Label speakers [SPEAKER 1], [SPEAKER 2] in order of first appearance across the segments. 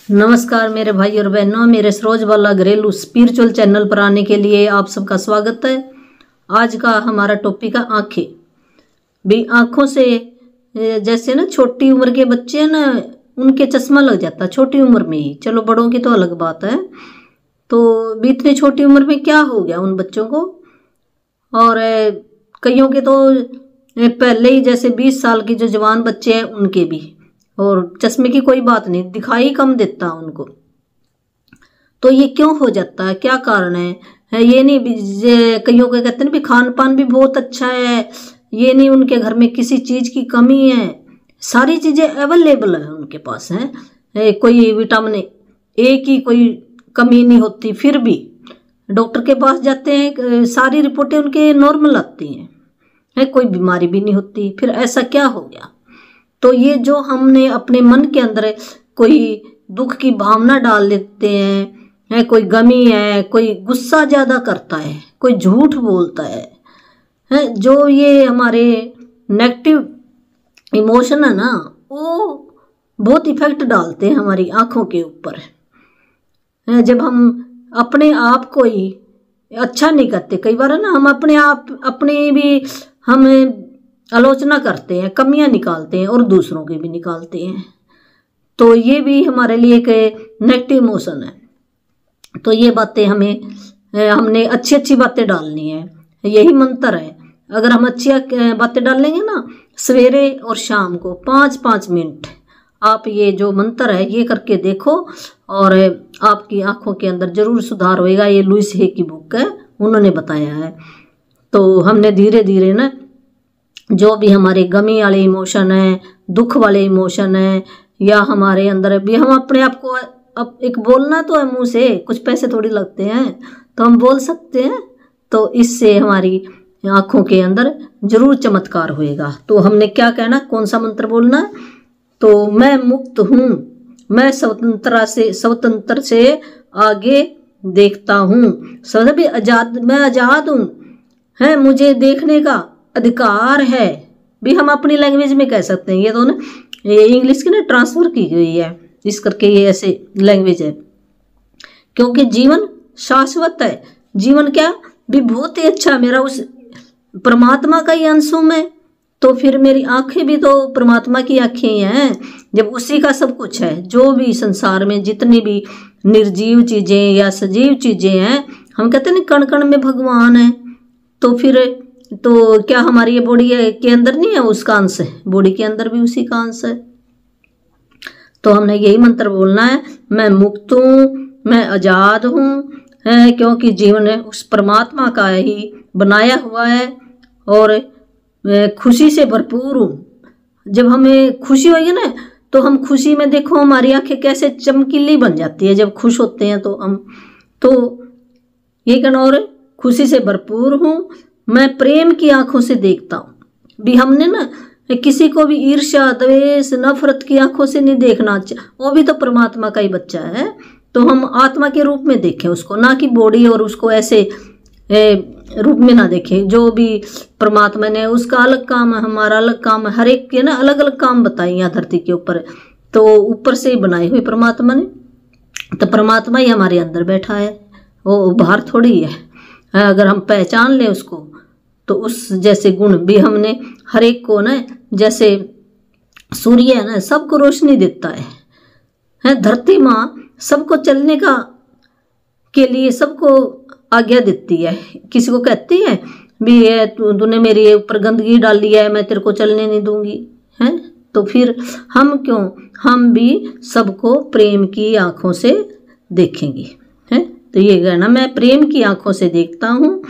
[SPEAKER 1] नमस्कार मेरे भाई और बहनों, मेरे सरोज वाला घरेलू स्पिरिचुअल चैनल पर आने के लिए आप सबका स्वागत है। आज का हमारा टॉपिक है आँखें। भी आँखों से जैसे ना छोटी उम्र के बच्चे हैं ना, उनके चश्मा लग जाता है छोटी उम्र में ही। चलो बड़ों की तो अलग बात है। तो भी इतनी छोटी उम्र में क्या हो गया उन बच्चों को। और कईयों के तो पहले ही जैसे 20 साल की जो जवान बच्चे हैं उनके भी। और चश्मे की कोई बात नहीं, दिखाई कम देता उनको। तो ये क्यों हो जाता है, क्या कारण है ये नहीं कईयों के कहते हैं भी खान पान भी बहुत अच्छा है, ये नहीं उनके घर में किसी चीज़ की कमी है, सारी चीज़ें अवेलेबल है उनके पास हैं। कोई विटामिन ए की कोई कमी नहीं होती, फिर भी डॉक्टर के पास जाते हैं, सारी रिपोर्टें उनके नॉर्मल आती हैं, कोई बीमारी भी नहीं होती। फिर ऐसा क्या हो गया। तो ये जो हमने अपने मन के अंदर कोई दुख की भावना डाल देते हैं, कोई गमी है, कोई गुस्सा ज़्यादा करता है, कोई झूठ बोलता है, जो ये हमारे नेगेटिव इमोशन है ना, वो बहुत इफेक्ट डालते हैं हमारी आँखों के ऊपर। जब हम अपने आप को ही अच्छा नहीं करते, कई बार है ना, हम अपने भी हम आलोचना करते हैं, कमियां निकालते हैं और दूसरों की भी निकालते हैं। तो ये भी हमारे लिए एक नेगेटिव इमोशन है। तो ये बातें हमने अच्छी अच्छी बातें डालनी है, यही मंत्र है। अगर हम अच्छी बातें डालेंगे ना, सवेरे और शाम को 5-5 मिनट आप ये जो मंत्र है ये करके देखो, और आपकी आंखों के अंदर जरूर सुधार होएगा। ये लुइस हे की बुक है, उन्होंने बताया है। तो हमने धीरे धीरे ना जो भी हमारे गमी वाले इमोशन है, दुख वाले इमोशन है, या हमारे अंदर भी हम अपने आप को अब एक बोलना तो है मुंह से, कुछ पैसे थोड़ी लगते हैं, तो हम बोल सकते हैं। तो इससे हमारी आँखों के अंदर जरूर चमत्कार होएगा। तो हमने क्या कहना, कौन सा मंत्र बोलना है। तो मैं मुक्त हूँ, मैं स्वतंत्र से आगे देखता हूँ, सभी आजाद, मैं आजाद हूँ, मुझे देखने का अधिकार है। भी हम अपनी लैंग्वेज में कह सकते हैं। ये तो ना ये इंग्लिश की ना ट्रांसफर की गई है, इस करके ये ऐसे लैंग्वेज है। क्योंकि जीवन शाश्वत है, जीवन क्या भी बहुत ही अच्छा, मेरा उस परमात्मा का ही अंश हूं मैं। तो फिर मेरी आंखें भी तो परमात्मा की आंखें हैं, जब उसी का सब कुछ है। जो भी संसार में जितनी भी निर्जीव चीजें या सजीव चीजें हैं, हम कहते हैं ना कण कण में भगवान है। तो फिर तो क्या हमारी ये बॉडी के अंदर नहीं है उसका अंश है, बॉडी के अंदर भी उसी का अंश है। तो हमने यही मंत्र बोलना है, मैं मुक्त हूँ, मैं आजाद हूँ, क्योंकि जीवन उस परमात्मा का ही बनाया हुआ है और खुशी से भरपूर हूँ। जब हमें खुशी होगी ना, तो हम खुशी में देखो हमारी आंखें कैसे चमकीली बन जाती है जब खुश होते हैं। तो हम तो ये कहना, और खुशी से भरपूर हूँ, मैं प्रेम की आंखों से देखता हूँ। भी हमने ना किसी को भी ईर्ष्या, द्वेष, नफरत की आंखों से नहीं देखना। वो भी तो परमात्मा का ही बच्चा है। तो हम आत्मा के रूप में देखें उसको, ना कि बॉडी, और उसको ऐसे रूप में ना देखें। जो भी परमात्मा ने, उसका अलग काम है, हमारा अलग काम है। हर एक के ना अलग अलग काम बताए यहाँ धरती के ऊपर। तो ऊपर से ही बनाए हुए परमात्मा ने, तो परमात्मा ही हमारे अंदर बैठा है, वो बाहर थोड़ी है। अगर हम पहचान लें उसको, तो उस जैसे गुण भी हमने हर एक को ना, जैसे सूर्य है ना, सबको रोशनी देता है। धरती माँ सबको चलने का के लिए सबको आज्ञा देती है। किसी को कहती है भी तूने मेरे ऊपर गंदगी डाली है, मैं तेरे को चलने नहीं दूंगी, है। तो फिर हम क्यों, हम भी सबको प्रेम की आंखों से देखेंगे, है। तो ये कहना, मैं प्रेम की आंखों से देखता हूँ,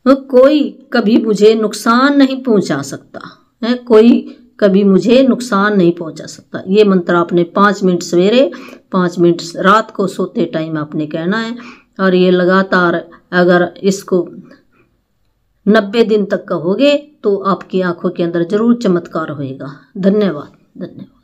[SPEAKER 1] कोई कभी मुझे नुकसान नहीं पहुंचा सकता है, कोई कभी मुझे नुकसान नहीं पहुंचा सकता। ये मंत्र आपने 5 मिनट सवेरे, 5 मिनट रात को सोते टाइम आपने कहना है। और ये लगातार अगर इसको 90 दिन तक कहोगे तो आपकी आंखों के अंदर जरूर चमत्कार होएगा। धन्यवाद, धन्यवाद।